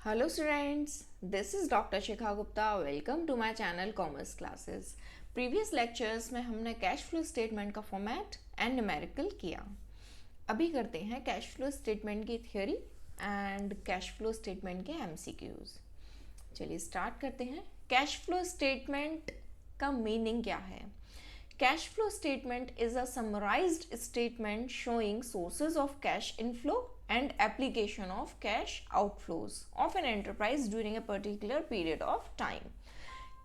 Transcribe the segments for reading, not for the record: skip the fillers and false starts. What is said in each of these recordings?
Hello students, this is Dr. Shikha Gupta. Welcome to my channel Commerce Classes. Previous lectures में हमने cash flow statement का format and numerical किया. अभी करते हैं कैश फ्लो स्टेटमेंट की theory and cash flow statement के MCQs. चलिए स्टार्ट करते हैं. कैश फ्लो स्टेटमेंट का मीनिंग क्या है? Cash flow statement is a summarized statement showing sources of cash inflow and application of cash outflows of an enterprise during a particular period of time.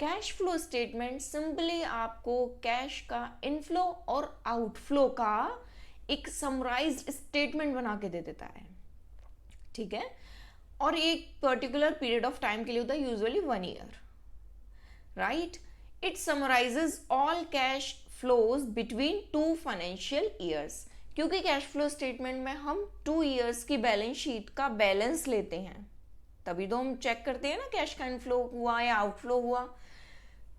Cash flow statement simply आपको cash का inflow और outflow का एक summarised statement बना के दे देता है. ठीक है, और एक पर्टिकुलर पीरियड ऑफ टाइम के लिए होता है, usually 1 year, right. It summarizes all cash flows between 2 financial years. क्योंकि कैश फ्लो स्टेटमेंट में हम 2 years की बैलेंस शीट का बैलेंस लेते हैं, तभी तो हम चेक करते हैं ना कैश का इनफ्लो हुआ या आउटफ्लो हुआ.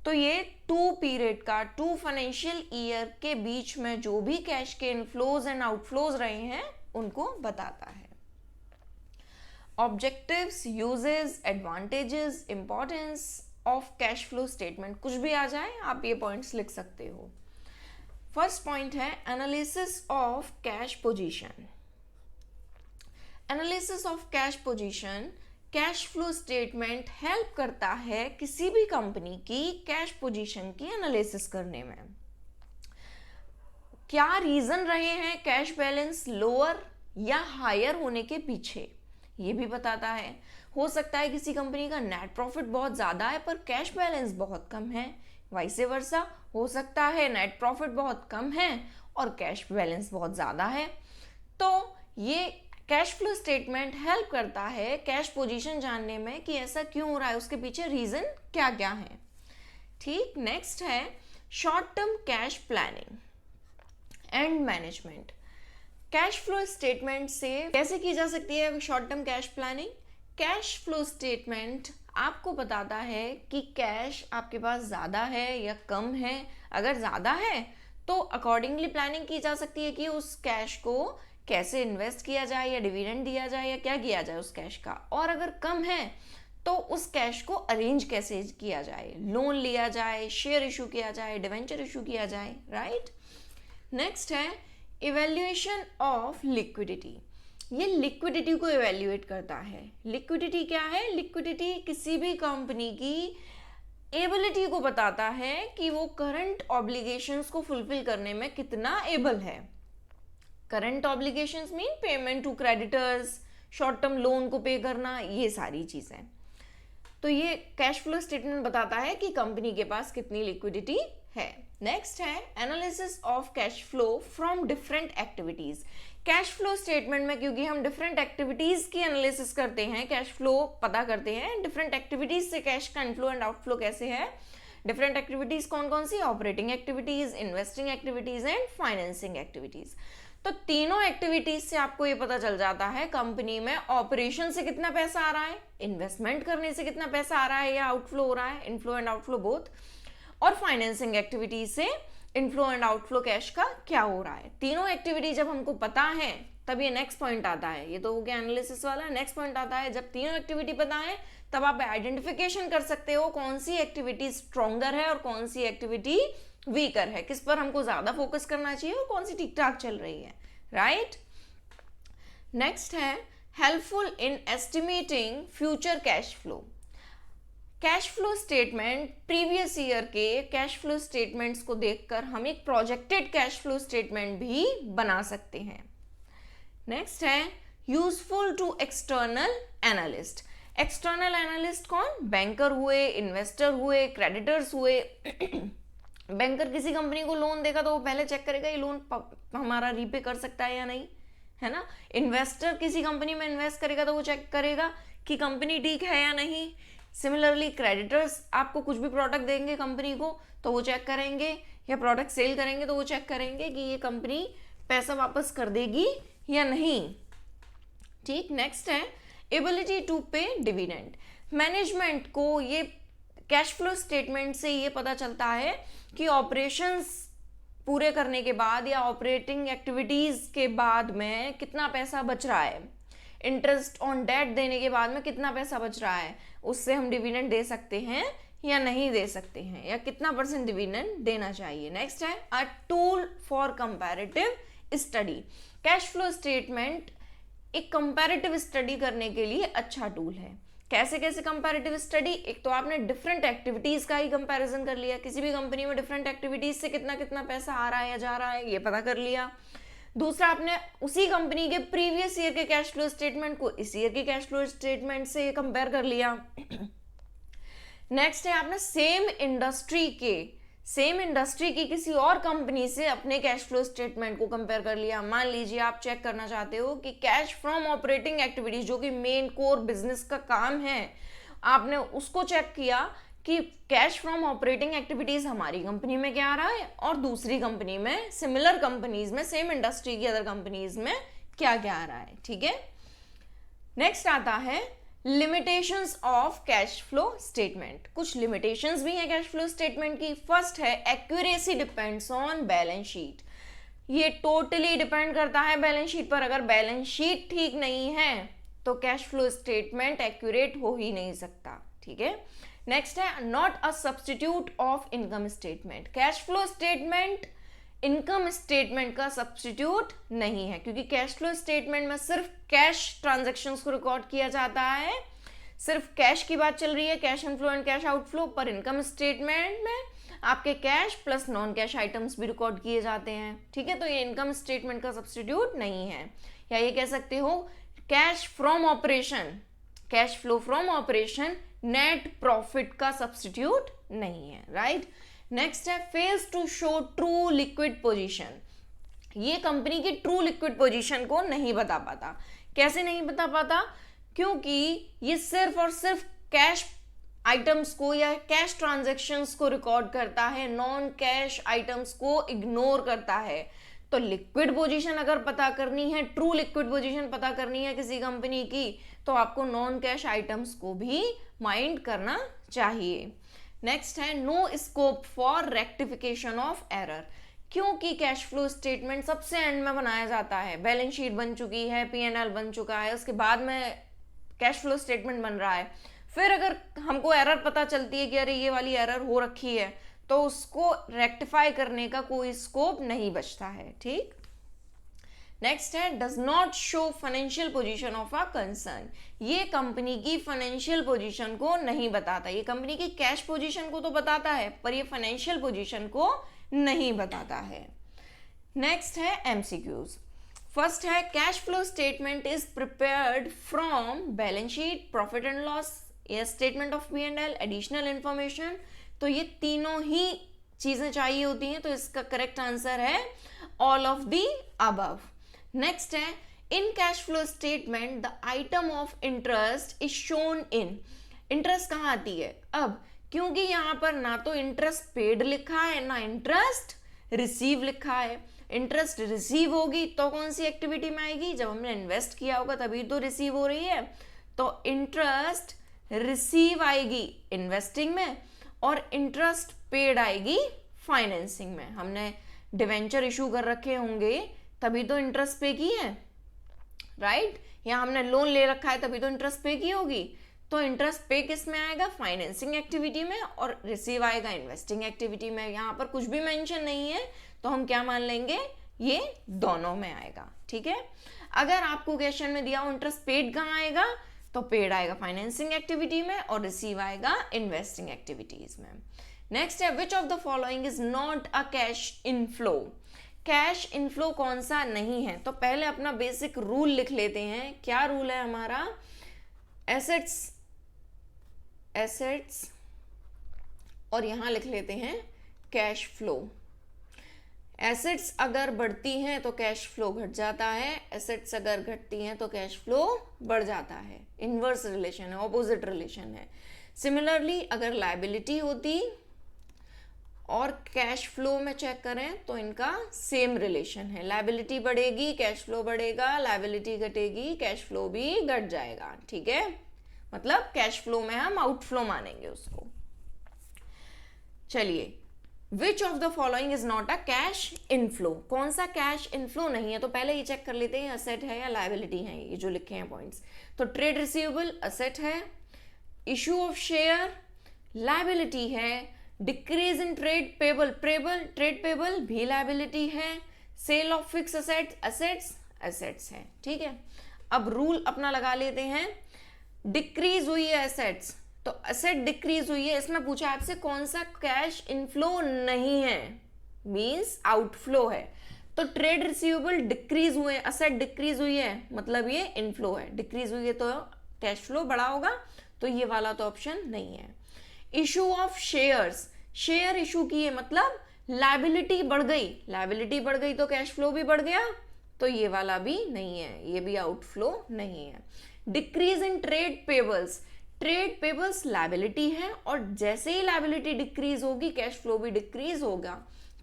तो ये 2 पीरियड का 2 फाइनेंशियल ईयर के बीच में जो भी कैश के इनफ्लोज एंड आउटफ्लोज रहे हैं उनको बताता है. Objectives, uses, advantages, importance of cash flow statement, कुछ भी आ जाए आप ये पॉइंट्स लिख सकते हो. फर्स्ट पॉइंट है analysis of cash position. Analysis of cash position, cash flow statement help करता है किसी भी कंपनी की कैश पोजीशन की एनालिसिस करने में. क्या रीजन रहे हैं कैश बैलेंस लोअर या हायर होने के पीछे, ये भी बताता है. हो सकता है किसी कंपनी का नेट प्रॉफिट बहुत ज़्यादा है पर कैश बैलेंस बहुत कम है, वाइसे वर्सा. हो सकता है नेट प्रॉफिट बहुत कम है और कैश बैलेंस बहुत ज़्यादा है. तो ये कैश फ्लो स्टेटमेंट हेल्प करता है कैश पोजीशन जानने में कि ऐसा क्यों हो रहा है, उसके पीछे रीज़न क्या क्या है. ठीक, नेक्स्ट है short term cash planning and management. Cash flow statement से कैसे की जा सकती है short term cash planning? Cash flow statement आपको बताता है कि कैश आपके पास ज़्यादा है या कम है. अगर ज़्यादा है तो अकॉर्डिंगली प्लानिंग की जा सकती है कि उस कैश को कैसे इन्वेस्ट किया जाए या डिविडेंड दिया जाए या क्या किया जाए उस कैश का. और अगर कम है तो उस कैश को अरेंज कैसे किया जाए, लोन लिया जाए, शेयर इशू किया जाए, डिवेंचर इशू किया जाए, राइट. नेक्स्ट है इवेल्युएशन ऑफ लिक्विडिटी. ये लिक्विडिटी को इवेल्युएट करता है. लिक्विडिटी क्या है? लिक्विडिटी किसी भी कंपनी की एबिलिटी को बताता है कि वो करंट ऑब्लिगेशंस को फुलफिल करने में कितना एबल है. Current obligations mean payment to creditors, short term loan को पे करना, ये सारी चीजें. तो ये कैश फ्लो स्टेटमेंट बताता है कि कंपनी के पास कितनी लिक्विडिटी है. नेक्स्ट है analysis of cash flow from different activities. Cash flow statement में क्योंकि हम डिफरेंट एक्टिविटीज की एनालिसिस करते हैं, कैश फ्लो पता करते हैं, डिफरेंट एक्टिविटीज से कैश का इनफ्लो एंड आउटफ्लो कैसे है. डिफरेंट एक्टिविटीज कौन कौन सी? Operating activities, investing activities and financing activities. तो तीनों एक्टिविटीज से आपको ये पता चल जाता है कंपनी में ऑपरेशन से कितना पैसा आ रहा है, इन्वेस्टमेंट करने से कितना पैसा आ रहा है या आउटफ्लो हो रहा है, इनफ्लो एंड आउटफ्लो बोथ, और फाइनेंसिंग एक्टिविटीज से इनफ्लो एंड आउटफ्लो कैश का क्या हो रहा है. तीनों एक्टिविटी जब हमको पता है तब ये नेक्स्ट पॉइंट आता है. ये तो हो गया एनालिसिस वाला. नेक्स्ट पॉइंट आता है जब तीनों एक्टिविटी पता है तब आप आइडेंटिफिकेशन कर सकते हो कौन सी एक्टिविटी स्ट्रॉन्गर है और कौन सी एक्टिविटी वीकर है, किस पर हमको ज्यादा फोकस करना चाहिए और कौन सी ठीक ठाक चल रही है, राइट. नेक्स्ट है helpful in estimating future cash flow. Cash flow statement previous year के कैश फ्लो स्टेटमेंट्स को देखकर हम एक प्रोजेक्टेड कैश फ्लो स्टेटमेंट भी बना सकते हैं. नेक्स्ट है useful to external analyst. External analyst कौन? बैंकर हुए, इन्वेस्टर हुए, क्रेडिटर्स हुए. बैंकर किसी कंपनी को लोन देगा तो वो पहले चेक करेगा ये लोन हमारा रीपे कर सकता है या नहीं, है ना. इन्वेस्टर किसी कंपनी में इन्वेस्ट करेगा तो वो चेक करेगा कि कंपनी ठीक है या नहीं. सिमिलरली क्रेडिटर्स आपको कुछ भी प्रोडक्ट देंगे कंपनी को तो वो चेक करेंगे, या प्रोडक्ट सेल करेंगे तो वो चेक करेंगे कि ये कंपनी पैसा वापस कर देगी या नहीं. ठीक, नेक्स्ट है एबिलिटी टू पे डिविडेंड. मैनेजमेंट को ये कैश फ्लो स्टेटमेंट से ये पता चलता है कि ऑपरेशंस पूरे करने के बाद या ऑपरेटिंग एक्टिविटीज के बाद में कितना पैसा बच रहा है. इंटरेस्ट ऑन डेट देने के बाद में कितना पैसा बच रहा है, उससे हम डिविडेंड दे सकते हैं या नहीं दे सकते हैं, या कितना % डिविडेंड देना चाहिए। नेक्स्ट है a tool for comparative study. Cash flow statement एक कंपैरेटिव स्टडी करने के लिए अच्छा टूल है। कैसे कैसे कंपैरेटिव स्टडी, एक तो आपने डिफरेंट एक्टिविटीज का ही कंपैरिजन कर लिया, किसी भी कंपनी में डिफरेंट एक्टिविटीज से कितना कितना पैसा आ रहा है या जा रहा है ये पता कर लिया। दूसरा, आपने उसी कंपनी के प्रीवियस ईयर के कैश फ्लो स्टेटमेंट को इस ईयर के कैश फ्लो स्टेटमेंट से कंपेयर कर लिया। नेक्स्ट है आपने सेम इंडस्ट्री की किसी और कंपनी से अपने कैश फ्लो स्टेटमेंट को कंपेयर कर लिया। मान लीजिए आप चेक करना चाहते हो कि कैश फ्रॉम ऑपरेटिंग एक्टिविटीज, जो कि मेन कोर बिजनेस का काम है, आपने उसको चेक किया कि कैश फ्रॉम ऑपरेटिंग एक्टिविटीज हमारी कंपनी में क्या आ रहा है और दूसरी कंपनी में, सिमिलर कंपनीज में, सेम इंडस्ट्री की अदर कंपनीज में क्या क्या आ रहा है। ठीक है, नेक्स्ट आता है limitations of cash flow statement. कुछ लिमिटेशंस भी हैं कैश फ्लो स्टेटमेंट की। फर्स्ट है accuracy depends on balance sheet. ये टोटली डिपेंड करता है बैलेंस शीट पर। अगर बैलेंस शीट ठीक नहीं है तो कैश फ्लो स्टेटमेंट एक्यूरेट हो ही नहीं सकता। ठीक है, नेक्स्ट है not a substitute of income statement. Cash flow statement income statement का सब्स्टिट्यूट नहीं है, क्योंकि कैश फ्लो स्टेटमेंट में सिर्फ कैश ट्रांजैक्शंस को रिकॉर्ड किया जाता है, सिर्फ कैश की बात चल रही है, cash inflow and cash outflow. पर इनकम स्टेटमेंट में आपके cash plus non cash items भी रिकॉर्ड किए जाते हैं। ठीक है, तो ये इनकम स्टेटमेंट का सब्स्टिट्यूट नहीं है। या ये कह सकते हो cash from operation, cash flow from operation net profit का सब्स्टिट्यूट नहीं है। राइट, नेक्स्ट है fails to show true liquid position. ये कंपनी की ट्रू लिक्विड पोजीशन को नहीं बता पाता। कैसे नहीं बता पाता? क्योंकि ये सिर्फ और सिर्फ कैश आइटम्स को या कैश ट्रांजैक्शंस को रिकॉर्ड करता है, नॉन कैश आइटम्स को इग्नोर करता है। तो लिक्विड पोजीशन अगर पता करनी है, ट्रू लिक्विड पोजीशन पता करनी है किसी कंपनी की, तो आपको नॉन कैश आइटम्स को भी माइंड करना चाहिए। नेक्स्ट है no scope for rectification of error. क्योंकि कैश फ्लो स्टेटमेंट सबसे एंड में बनाया जाता है, बैलेंस शीट बन चुकी है, P&L बन चुका है, उसके बाद में कैश फ्लो स्टेटमेंट बन रहा है। फिर अगर हमको एरर पता चलती है कि अरे ये वाली एरर हो रखी है, तो उसको रेक्टिफाई करने का कोई स्कोप नहीं बचता है। ठीक, नेक्स्ट है does not show financial position of a concern. ये कंपनी की फाइनेंशियल पोजीशन को नहीं बताता। ये कंपनी की कैश पोजीशन को तो बताता है, पर ये फाइनेंशियल पोजीशन को नहीं बताता है। नेक्स्ट है एमसीक्यूज। फर्स्ट है cash flow statement is prepared from balance sheet, profit and loss, या statement of P&L, additional information. तो ये तीनों ही चीजें चाहिए होती हैं, तो इसका करेक्ट आंसर है all of the above. Next है in cash flow statement the item of interest is shown in. Interest कहाँ आती है? अब क्योंकि यहाँ पर ना तो इंटरेस्ट पेड लिखा है ना इंटरेस्ट रिसीव लिखा है। इंटरेस्ट रिसीव होगी तो कौन सी एक्टिविटी में आएगी? जब हमने इन्वेस्ट किया होगा तभी तो रिसीव हो रही है। तो इंटरेस्ट रिसीव आएगी इन्वेस्टिंग में और इंटरेस्ट पेड आएगी फाइनेंसिंग में। हमने डिवेंचर इशू कर रखे होंगे तभी तो इंटरेस्ट पे की है, राइट? या हमने लोन ले रखा है तभी तो इंटरेस्ट पे की होगी। तो इंटरेस्ट पे किस में आएगा? फाइनेंसिंग एक्टिविटी में, और रिसीव आएगा इन्वेस्टिंग एक्टिविटी में। यहाँ पर कुछ भी मेंशन नहीं है तो हम क्या मान लेंगे? ये दोनों में आएगा। ठीक है, अगर आपको क्वेश्चन में दिया हो इंटरेस्ट पेड कहाँ आएगा, तो पेड आएगा फाइनेंसिंग एक्टिविटी में और रिसीव आएगा इन्वेस्टिंग एक्टिविटीज में। नेक्स्ट है which of the following is not a cash inflow. Cash inflow कौन सा नहीं है? तो पहले अपना बेसिक रूल लिख लेते हैं। क्या रूल है हमारा? एसेट्स और यहां लिख लेते हैं कैश फ्लो। एसेट्स अगर बढ़ती हैं तो कैश फ्लो घट जाता है, एसेट्स अगर घटती हैं तो कैश फ्लो बढ़ जाता है। इनवर्स रिलेशन है, ऑपोजिट रिलेशन है। सिमिलरली अगर लायबिलिटी होती और कैश फ्लो में चेक करें तो इनका सेम रिलेशन है। लायबिलिटी बढ़ेगी कैश फ्लो बढ़ेगा, लायबिलिटी घटेगी कैश फ्लो भी घट जाएगा। ठीक है, मतलब कैश फ्लो में हम आउटफ्लो मानेंगे उसको। चलिए which of the following is not a cash inflow, कौन सा कैश इनफ्लो नहीं है? तो पहले ये चेक कर लेते हैं असेट है या लायबिलिटी है, ये जो लिखे हैं पॉइंट्स। तो ट्रेड रिसीवेबल असेट है, इशू ऑफ शेयर लायबिलिटी है, decrease in trade payable trade payable भी लायबिलिटी है, सेल ऑफ फिक्स एसेट्स है। ठीक है, अब रूल अपना लगा लेते हैं। डिक्रीज हुई है एसेट्स, तो एसेट डिक्रीज हुई है, इसमें पूछा आपसे कौन सा कैश इनफ्लो नहीं है, मींस आउटफ्लो है। तो ट्रेड रिसीवेबल डिक्रीज हुए, एसेट डिक्रीज हुई है, मतलब ये इनफ्लो है। डिक्रीज हुई है तो कैश फ्लो बड़ा होगा, तो ये वाला तो ऑप्शन नहीं है। Issue of shares, share issue की है, मतलब लायबिलिटी बढ़ गई तो कैश फ्लो भी बढ़ गया, तो ये वाला भी नहीं है, ये भी आउटफ्लो नहीं है। Decrease in trade payables liability है, और जैसे ही लायबिलिटी डिक्रीज होगी कैश फ्लो भी डिक्रीज होगा,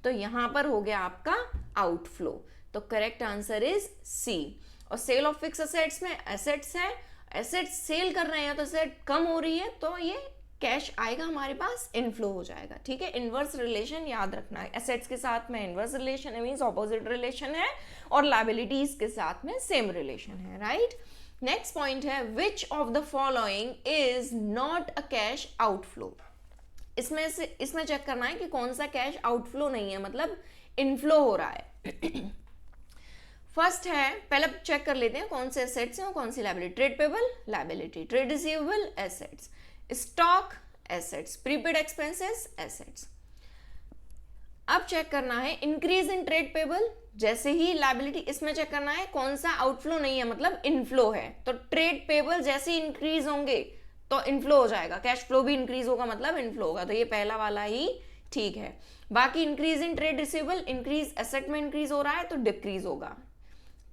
तो यहां पर हो गया आपका आउटफ्लो। तो करेक्ट आंसर इज सी। और सेल ऑफ फिक्स एसेट्स में एसेट्स है, एसेट्स सेल कर रहे हैं तो एसेट कम हो रही है, तो ये कैश आएगा हमारे पास, इनफ्लो हो जाएगा। ठीक है, इनवर्स रिलेशन याद रखना है, एसेट्स के साथ में इनवर्स रिलेशन है, मींस ऑपोजिट रिलेशन है, और लायबिलिटीज के साथ में सेम रिलेशन है, राइट। नेक्स्ट पॉइंट है which of the following is not a cash outflow. इसमें चेक करना है कि कौन सा कैश आउटफ्लो नहीं है, मतलब इनफ्लो हो रहा है। फर्स्ट है, पहले चेक कर लेते हैं कौन से एसेट्स हैं और कौन सी liability. Trade payable liability, trade receivable assets, stock assets, prepaid expenses assets. अब चेक करना है इंक्रीज इन ट्रेड पेबल, जैसे ही लायबिलिटी, इसमें चेक करना है कौन सा आउटफ्लो नहीं है, मतलब इनफ्लो है। तो ट्रेड पेबल जैसे ही इंक्रीज होंगे तो इनफ्लो हो जाएगा, कैश फ्लो भी इंक्रीज होगा मतलब इनफ्लो होगा, तो ये पहला वाला ही ठीक है। बाकी increase in trade receivable, increase asset में इंक्रीज हो रहा है तो डिक्रीज होगा।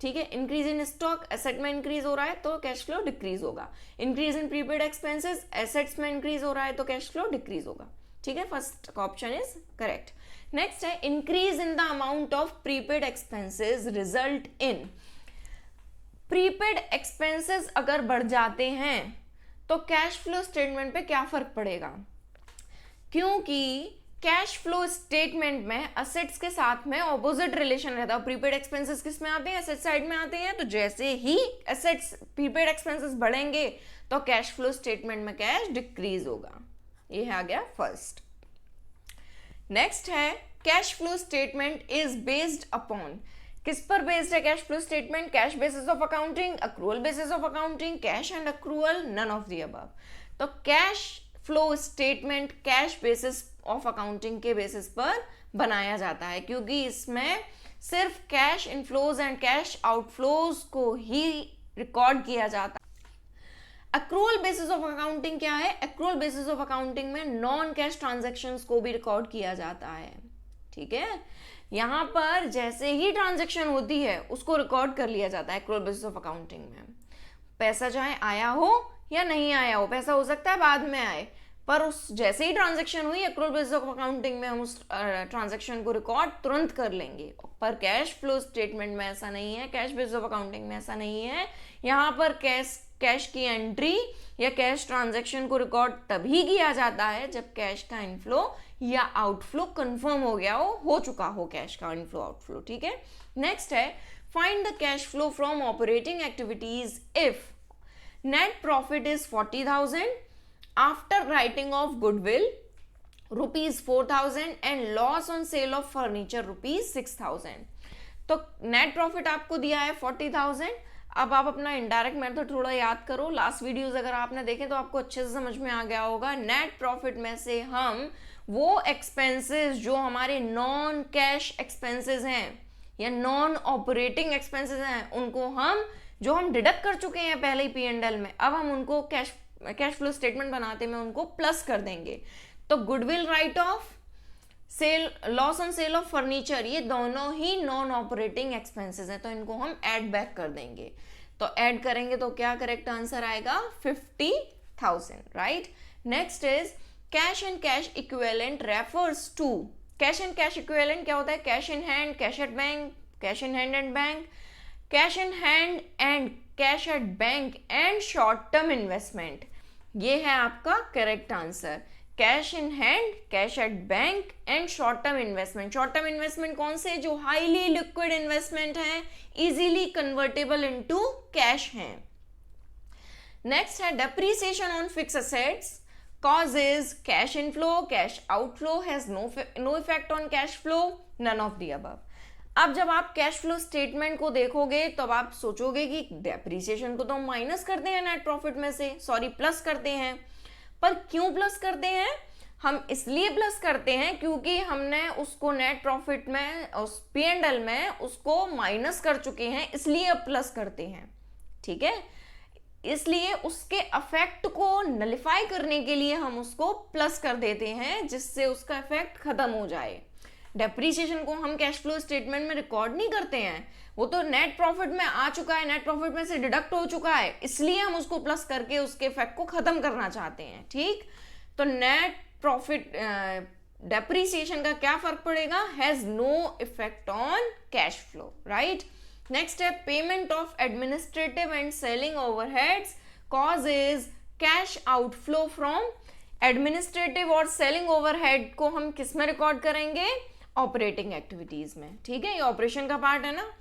ठीक है, इंक्रीज इन स्टॉक, एसेट में इंक्रीज हो रहा है तो कैश फ्लो डिक्रीज होगा। Increase in prepaid expenses, assets में इंक्रीज हो रहा है तो कैश फ्लो डिक्रीज होगा। ठीक है, first option is correct. Next है increase in the amount of prepaid expenses result in, prepaid expenses अगर बढ़ जाते हैं तो कैश फ्लो स्टेटमेंट पे क्या फर्क पड़ेगा, क्योंकि कैश फ्लो स्टेटमेंट में असेट्स के साथ में ऑपोजिट रिलेशन रहता है। प्रीपेड एक्सपेंसेस किस में आते हैं, एसेट साइड में आते हैं, तो जैसे ही एसेट्स प्रीपेड एक्सपेंसेस बढ़ेंगे तो कैश फ्लो स्टेटमेंट में कैश डिक्रीज होगा। ये आ गया फर्स्ट। नेक्स्ट है cash flow statement is based upon, किस पर बेस्ड है cash flow statement? Cash basis of accounting, accrual basis of accounting, cash and accrual, none of the above. तो cash flow statement cash basis of accounting के basis पर बनाया जाता है, क्योंकि इसमें सिर्फ cash inflows and cash outflows को ही रिकॉर्ड किया जाता है। अक्रूअल बेसिस ऑफ अकाउंटिंग क्या है? अक्रूअल बेसिस ऑफ अकाउंटिंग में नॉन कैश ट्रांजैक्शंस को भी रिकॉर्ड किया जाता है। ठीक है, यहां पर जैसे ही ट्रांजैक्शन होती है उसको रिकॉर्ड कर लिया जाता है अक्रूअल बेसिस ऑफ अकाउंटिंग में। पैसा चाहे आया हो या नहीं आया हो, पैसा हो सकता है बाद में आए, पर उस जैसे ही ट्रांजैक्शन हुई अक्रूअल बेसिस ऑफ अकाउंटिंग में हम उस ट्रांजैक्शन को रिकॉर्ड तुरंत कर लेंगे। पर कैश फ्लो स्टेटमेंट में ऐसा नहीं है, कैश बेसिस ऑफ अकाउंटिंग में ऐसा नहीं है। यहाँ पर कैश की एंट्री या कैश ट्रांजैक्शन को रिकॉर्ड तभी किया जाता है जब कैश का इनफ्लो या आउटफ्लो कंफर्म हो गया हो चुका हो कैश का इनफ्लो आउटफ्लो। ठीक है, नेक्स्ट है find the cash flow from operating activities if net profit is 40,000 after writing of goodwill rupees 4,000 and loss on sale of furniture rupees 6,000। तो नेट प्रॉफिट आपको दिया है 40,000। अब आप अपना इनडायरेक्ट मेथड थोड़ा याद करो, लास्ट वीडियोस अगर आपने देखे तो आपको अच्छे से समझ में आ गया होगा। नेट प्रॉफिट में से हम वो एक्सपेंसेस जो हमारे नॉन कैश एक्सपेंसेस हैं या नॉन ऑपरेटिंग एक्सपेंसेस हैं, उनको हम डिडक्ट कर चुके हैं पहले ही P&L में, अब हम उनको कैश फ्लो स्टेटमेंट बनाते में उनको प्लस कर देंगे। तो goodwill write off, sale, loss on sale of furniture, ये दोनों ही नॉन ऑपरेटिंग एक्सपेंसेस हैं, तो इनको हम ऐड बैक कर देंगे। तो ऐड करेंगे तो क्या करेक्ट आंसर आएगा? 50,000, right. Next is cash and cash equivalent refers to, cash and cash equivalent क्या होता है? Cash in hand, cash at bank, cash in hand and bank, cash in hand and cash at bank and short term investment. ये है आपका correct answer. Cash in hand, cash at bank and short term investment. Short term investment कौन से? जो highly liquid investment है, easily convertible into cash है। Next है depreciation on fix assets, causes cash inflow, cash outflow, has no effect on cash flow, none of the above। अब जब आप cash flow statement को देखोगे तो अब आप सोचोगे कि डेप्रीसिएशन को तो हम माइनस करते हैं नेट प्रॉफिट में से, सॉरी प्लस करते हैं, पर क्यों प्लस करते हैं? हम इसलिए प्लस करते हैं क्योंकि हमने उसको नेट प्रॉफिट में, उस P&L में उसको माइनस कर चुके हैं, इसलिए अब प्लस करते हैं। ठीक है, इसलिए उसके इफेक्ट को नलिफाई करने के लिए हम उसको प्लस कर देते हैं, जिससे उसका इफेक्ट खत्म हो जाए। डेप्रीसिएशन को हम कैश फ्लो स्टेटमेंट में रिकॉर्ड नहीं करते हैं, वो तो नेट प्रॉफिट में आ चुका है, नेट प्रॉफिट में से डिडक्ट हो चुका है, इसलिए हम उसको प्लस करके उसके इफेक्ट को खत्म करना चाहते हैं। ठीक, तो नेट प्रॉफिट डेप्रीसिएशन का क्या फर्क पड़ेगा? Has no effect on cash flow, right. Next है payment of administrative and selling overheads causes cash outflow from. Administrative और सेलिंग ओवरहेड को हम किस में रिकॉर्ड करेंगे? ऑपरेटिंग एक्टिविटीज में। ठीक है, ये ऑपरेशन का पार्ट है ना।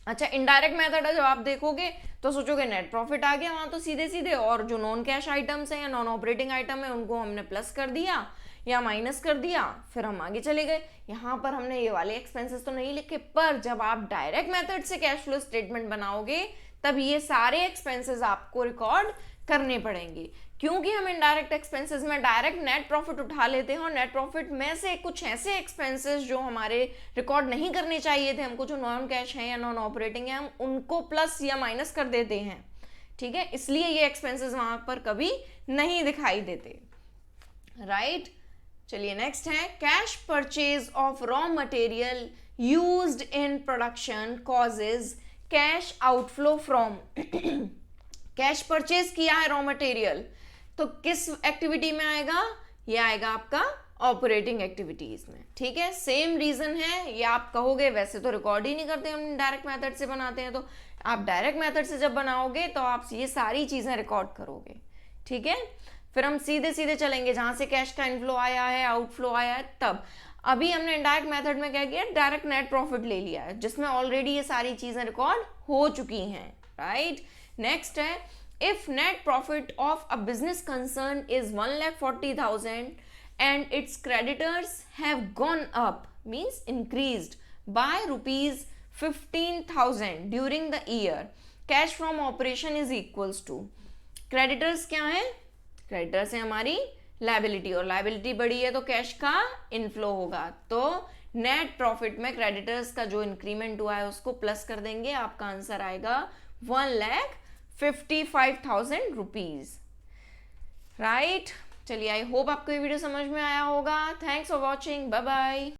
अच्छा, इनडायरेक्ट मेथड है, जब आप देखोगे तो सोचोगे नेट प्रॉफिट आ गया वहां तो सीधे सीधे, और जो नॉन कैश आइटम्स हैं या नॉन ऑपरेटिंग आइटम है उनको हमने प्लस कर दिया या माइनस कर दिया, फिर हम आगे चले गए। यहाँ पर हमने ये वाले एक्सपेंसेस तो नहीं लिखे, पर जब आप डायरेक्ट मेथड से कैश फ्लो स्टेटमेंट बनाओगे तब ये सारे एक्सपेंसेस आपको रिकॉर्ड करने पड़ेंगे, क्योंकि हम इनडायरेक्ट एक्सपेंसेस में डायरेक्ट नेट प्रॉफिट उठा लेते हैं और नेट प्रॉफिट में से कुछ ऐसे एक्सपेंसेस जो हमारे रिकॉर्ड नहीं करने चाहिए थे हमको, जो नॉन कैश हैं या नॉन ऑपरेटिंग है, हम उनको प्लस या माइनस कर देते हैं। ठीक है, इसलिए ये एक्सपेंसेस वहां पर कभी नहीं दिखाई देते, राइट। चलिए नेक्स्ट है cash purchase of raw material used in production causes cash outflow from. Cash purchase किया है रॉ मटेरियल, तो किस एक्टिविटी में आएगा? ये आएगा आपका ऑपरेटिंग एक्टिविटीज में। ठीक है, सेम रीजन है, ये आप कहोगे वैसे तो रिकॉर्ड ही नहीं करते हम डायरेक्ट मेथड से बनाते हैं, तो आप डायरेक्ट मेथड से जब बनाओगे तो आप ये सारी चीजें रिकॉर्ड करोगे। ठीक है, फिर हम सीधे सीधे चलेंगे जहां से कैश का इनफ्लो आया है, आउटफ्लो आया है, तब। अभी हमने इनडायरेक्ट मेथड में क्या किया? डायरेक्ट नेट प्रॉफिट ले लिया है, जिसमें ऑलरेडी ये सारी चीजें रिकॉर्ड हो चुकी हैं, राइट। नेक्स्ट है if net profit of a business concern is 1,40,000 and its creditors have gone up, means increased by ₹15,000 during the year, cash from operation is equals to। creditors क्या है? creditors है हमारी liability, और liability बढ़ी है तो cash का inflow होगा, तो नेट प्रॉफिट में क्रेडिटर्स का जो इंक्रीमेंट हुआ है उसको प्लस कर देंगे, आपका आंसर आएगा 1,55,000 रुपीज, राइट। चलिए, आई होप आपको ये वीडियो समझ में आया होगा। Thanks for watching, bye bye.